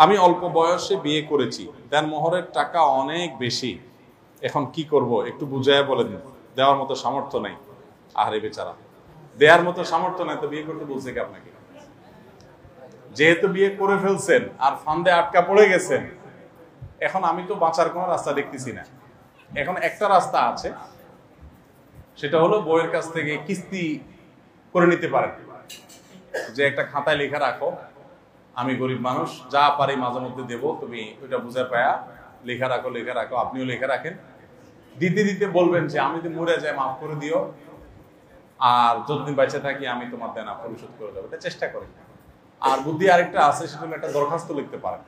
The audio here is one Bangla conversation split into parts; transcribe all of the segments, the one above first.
আমি অল্প বয়সে বিয়ে করেছি, দেন মোহরের টাকা অনেক বেশি, এখন কি করব একটু বুঝায় বলেন, দেওয়ার মতো সামর্থ্য নেই। আরে বেচারা, দেওয়ার মতো সামর্থ্য নেই তো বিয়ে করতে বলছে কি আপনাকে? যেহেতু বিয়ে করে ফেলছেন আর ফান্দে আটকা পড়ে গেছেন, এখন আমি তো বাঁচার কোনো রাস্তা দেখতেছি না। এখন একটা রাস্তা আছে, সেটা হলো বউয়ের কাছ থেকে কিস্তি করে নিতে পারেন, যে একটা খাতায় লেখা রাখো, আমি গরিব মানুষ, যা পারি মাঝে মধ্যে দেবো, তুমি ওইটা বুঝে পায়া লেখা রাখো, আপনিও লেখা রাখেন। দিতে দিতে বলবেন যে আমি যদি মরে যাই মাফ করে দিও, আর যতদিন বেঁচে থাকি আমি তোমার দেনা পরিশোধ করে দেবো, এটা চেষ্টা করি। আর বুদ্ধি আরেকটা আছে, সেটা হলো একটা দরখাস্ত লিখতে পারেন,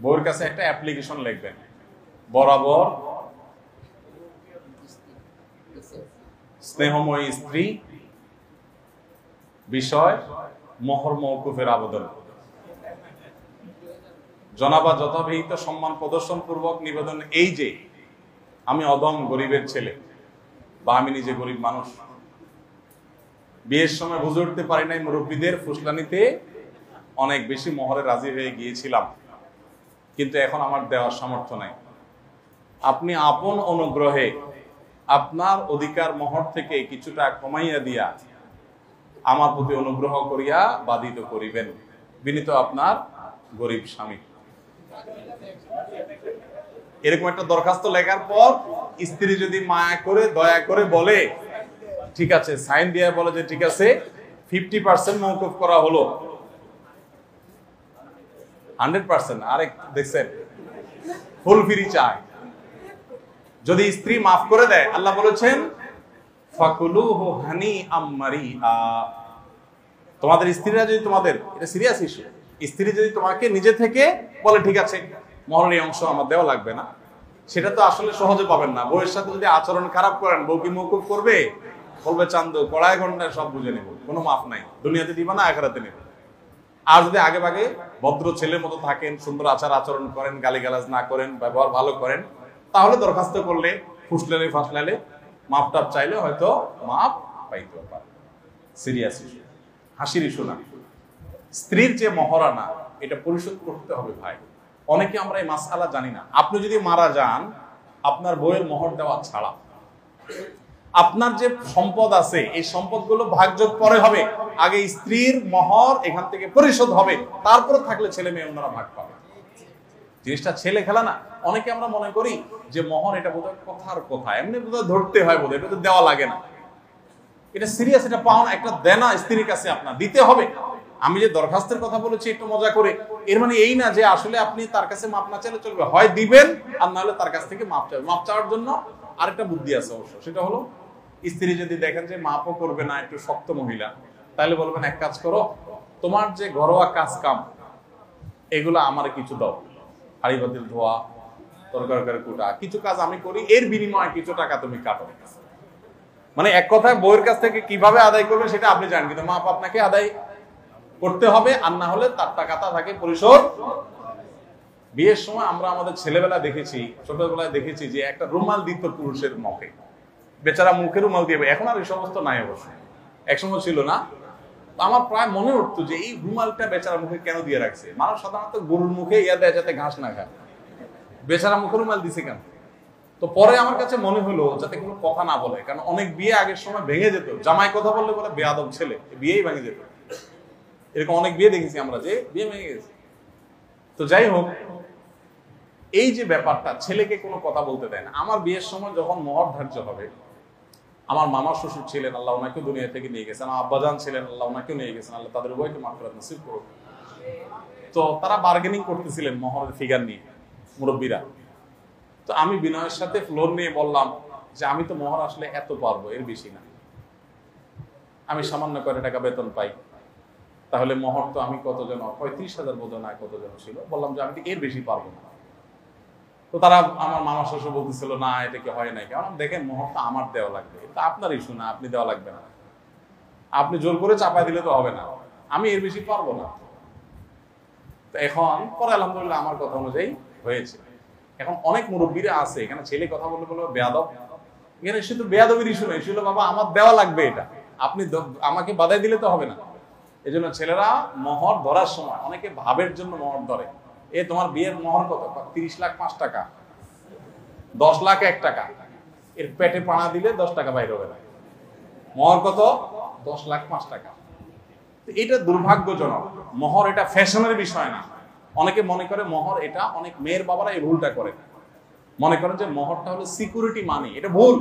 বউয়ের কাছে একটা অ্যাপ্লিকেশন লিখবেন, বরাবর স্নেহময়ী স্ত্রী বিষয় মোহর মওকুফের আবেদন, জনাবা যথাবিহিত সম্মান প্রদর্শন পূর্বক নিবেদন এই যে আমি অদম গরিবের ছেলে, বা আমি নিজে গরিব মানুষ, বিয়ের সময় বুঝে উঠতে পারি নাই, মুরব্বীদের ফুসলানিতে অনেক বেশি মোহরে রাজি হয়ে গিয়েছিলাম, কিন্তু এখন আমার দেওয়ার সামর্থ্য নাই। আপনি আপন অনুগ্রহে আপনার অধিকার মোহর থেকে কিছুটা কমাইয়া দিয়া আমার প্রতি অনুগ্রহ করিয়া বাধিত করিবেন, বিনীত আপনার গরিব স্বামী। এরকম একটা দরখাস্ত লেখার পর স্ত্রী যদি মায়া করে দয়া করে বলে ঠিক আছে, সাইন দিয়ে বলে যে ঠিক আছে 50% মওকুফ করা হলো, 100% আরেক দেখছেন ফুল ফ্রি চায়। যদি স্ত্রী মাফ করে দেয়, আল্লাহ বলেছেন ফাকুলুহু হানিআম মারিআ, তোমাদের স্ত্রীরা যদি তোমাদের, এটা সিরিয়াস ইস্যু, স্ত্রী যদি তোমাকে নিজে থেকে বলে ঠিক আছে মোহরের এই অংশ আমার দেওয়া লাগবে না, সেটা তো আসলে সহজে পাবেন না। বউয়ের সাথে যদি আচরণ খারাপ করেন, বউ কি মওকুফ করবে? বলবে চান্দু কড়াই ঘন্টায় সব বুঝে নেব, কোনো মাফ নাই, দুনিয়াতে দিবা না আখিরাতে নেব। আর যদি আগে ভাগে ভদ্র ছেলের মতো থাকেন, সুন্দর আচরণ করেন, গালিগালাজ না করেন, ব্যবহার ভালো করেন, তাহলে দরখাস্ত করলে ফুসলালে ফাসলালে মাফ টাপ চাইলে হয়তো মাফ পাইতে পারে। সিরিয়াস ইস্যু, হাসির ইস্যু না। স্ত্রীর যে মহারানা, এটা পরিশোধ করতে হবে ভাই। অনেকে আমরা এই মাসআলা জানি না। আপনি যদি মারা যান, আপনার বউয়ের মোহর দেওয়া ছাড়া আপনার যে সম্পদ আছে, এই সম্পদগুলো ভাগযোগ পরে হবে, আগে স্ত্রীর মোহর এখান থেকে পরিশোধ হবে, তারপরে থাকলে ছেলে মেয়ে ওনারা ভাগ পাবে। জিনিসটা ছেলে খেলা না। অনেকে আমরা মনে করি যে মোহর এটা বোধহয় কথার কথা, এমনি বোধহয় ধরতে হয়, বোধহয় এটা তো দেওয়া লাগে না। এটা সিরিয়াস, এটা পাওনা, একটা দেনা স্ত্রীর কাছে আপনার দিতে হবে। আমি যে দরখাস্তের কথা বলেছি একটু মজা করে, এর মানে এই না যে আসলে আপনি তার কাছে মাপ না চাইলে চলবে, হয় দিবেন আর না হলে তার কাছ থেকে মাপ চাইবেন। মাপ চাওয়ার জন্য আরেকটা বুদ্ধি আছে অবশ্য, সেটা হলো স্ত্রী যদি দেখেন যে মাপও করবে না, একটু শক্ত মহিলা, তাহলে বলবেন এক কাজ করো, তোমার যে ঘরোয়া কাজ কাম এগুলো আমার কিছু দাও, হাড়ি বাতিল ধোয়া, তরকারি কুটা, কিছু কাজ আমি করি, এর বিনিময়ে কিছু টাকা তুমি কাটো। মানে এক কথায় বউয়ের কাছ থেকে কিভাবে আদায় করবেন সেটা আপনি জানেন, কিন্তু মাপ আপনাকে আদায় করতে হবে, আর না হলে তার টাকাটা থাকে পরিশোধ। বিয়ের সময় আমরা আমাদের ছেলেবেলা দেখেছি, ছোটবেলায় দেখেছি যে একটা রুমাল দিত পুরুষের মুখে, বেচারা মুখে রুমাল দিয়ে, এখন আর এই সমস্ত নাই অবশ্য, একসময় ছিল না। আমার প্রায় মনে উঠতো যে এই রুমালটা বেচারা মুখে কেন দিয়ে রাখছে। মানুষ সাধারণত গরুর মুখে ইয়া দেয় যাতে ঘাস না খায়, বেচারা মুখে রুমাল দিছে কেন? তো পরে আমার কাছে মনে হলো যাতে কোনো কথা না বলে, কারণ অনেক বিয়ে আগের সময় ভেঙে যেত, জামাই কথা বললে বলে বেয়াদব ছেলে, বিয়েই ভেঙে যেত। এরকম অনেক বিয়ে দেখেছি আমরা যে বিয়ে ভেঙে গেছে। তো যাই হোক, এই যে ব্যাপারটা, ছেলেকে কোনো কথা বলতে দেয় না। আমার বিয়ের সময় যখন মোহর ধার্য হবে, আমার মামা শ্বশুর ছিলেন, আল্লাহ ওনাকেও দুনিয়া থেকে নিয়ে গেছেন, আমার আব্বাজান ছিলেন, আল্লাহ ওনাকেও নিয়ে গেছেন, আল্লাহ তাদের উভয়কে মাগফিরাত নসিব করুক। তো তারা বার্গেনিং করতেছিলেন মোহরের ফিগার নিয়ে, মুরব্বীরা। তো আমি বিনয়ের সাথে ফ্লোর নিয়ে বললাম যে আমি তো মোহর আসলে এত পারবো, এর বেশি না, আমি সামান্য কয়টা টাকা বেতন পাই, তাহলে মোহর তো আমি কত যেন 35,000 বোধ না কত যেন ছিল, বললাম যে আমি তো এর বেশি পারবো না। তো তারা, আমার মামা শ্বশুর বলতেছিল না এটা কি হয় নাই, কারণ দেখেন মোহরটা আমার দেওয়া লাগবে, এটা আপনার ইস্যু না, আপনি দেওয়া লাগবে না, আপনি জোর করে চাপাই দিলে তো হবে না, আমি এর বেশি পারবো না। তো এখন পরে আলহামদুলিল্লাহ আমার কথা অনুযায়ী হয়েছে। এখন অনেক মুরব্বীরা আছে, এখানে ছেলে কথা বললে বলবো বেয়াদব, এখানে শুধু বেয়াদবির ইস্যু নয়, ইস্যু হলো বাবা আমার দেওয়া লাগবে, এটা আপনি আমাকে বাধাই দিলে তো হবে না। এই জন্য ছেলেরা মোহর ধরার সময় অনেকে ভাবের জন্য মোহর ধরে। তোমার বিয়ের মোহর কত? 30 লাখ 5 টাকা, 10 লাখ 1 টাকা। এর পেটে পাড়া দিলে 10 টাকা বাইরে হবে না। মোহর কত? 10 লাখ 5 টাকা। এটা দুর্ভাগ্যজনক। মোহর এটা ফ্যাশনের বিষয় না। অনেকে মনে করে মোহর এটা, অনেক মেয়ের বাবারা এই ভুলটা করে, মনে করেন যে মোহরটা হলো সিকিউরিটি মানি। এটা ভুল।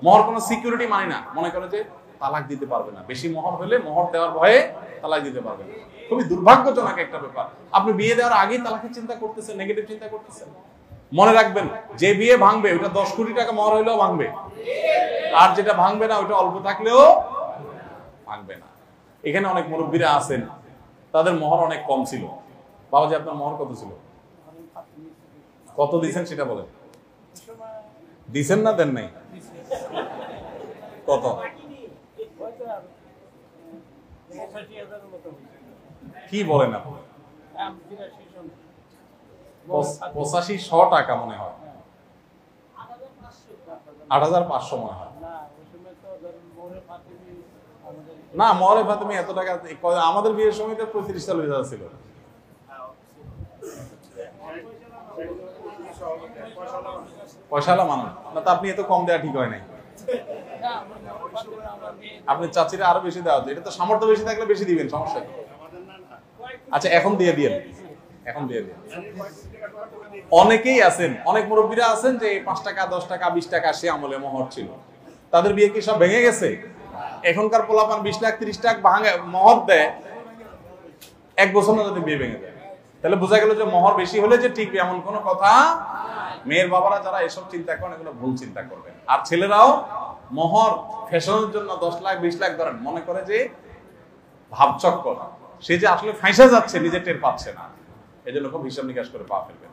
মোহর কোনো সিকিউরিটি মানি না। মনে করে যে তালাক দিতে পারবে না, বেশি মোহর হলে মোহর দেওয়ার ভয়ে তালাক দিতে পারবে না। খুবই দুর্ভাগ্যজনক একটা ব্যাপার। আপনি বিয়ে দেওয়ার আগেই তালাকের চিন্তা করতেছেন, নেগেটিভ চিন্তা করতেছেন। মনে রাখবেন, যে বিয়ে ভাঙবে ওটা 10 কোটি টাকা মোহর হইলেও ভাঙবে, আর যেটা ভাঙবে না ওটা অল্প থাকলেও ভাঙবে না। এখানে অনেক মুরব্বীরা আছেন, তাদের মোহর অনেক কম ছিল। বাবাজি, আপনার মোহর কত ছিল? কত দিয়েছেন সেটা বলেন। দিছেন না দেন নাই? কত? কি বলেন আপনি? 8500 টাকা মনে হয়, 8500 মনে হয়। না, মোহরে ফাতেমি এত টাকা আমাদের বিয়ের সময় তো 35-40 ছিল। পয়সাওয়ালা মানুষ না তো আপনি এত কম দেওয়া ঠিক হয় নাই। আপনি চাচিরা আরো বেশি দেওয়া, এটা তো সামর্থ্য বেশি থাকলে বেশি দিবেন, সমস্যা কি? আচ্ছা, এখন দিয়ে দিন, এখন দিয়ে দিন। অনেকেই আছেন, অনেক মুরব্বীরা আছেন যে 5 টাকা 10 টাকা 20 টাকা সে আমলে মোহর ছিল, তাদের বিয়ে কি সব ভেঙে গেছে? এখনকার পোলাপান 20 লাখ 30 লাখ ভাঙে মোহর দেয়, 1 বছর না যদি বিয়ে ভেঙে যায়। তাহলে বোঝা গেল যে মোহর বেশি হলে যে ঠিক এমন কোনো কথা। মেয়ের বাবারা যারা এসব চিন্তা করেন এগুলো ভুল চিন্তা করবেন। আর ছেলেরাও মোহর ফ্যাশনের জন্য 10 লাখ 20 লাখ ধরেন, মনে করে যে ভাবচক্কর, সে যে আসলে ফাঁসা যাচ্ছে নিজে টের পাচ্ছে না, এই জন্য খুব হিসাব নিকাশ করে পা ফেলবেন।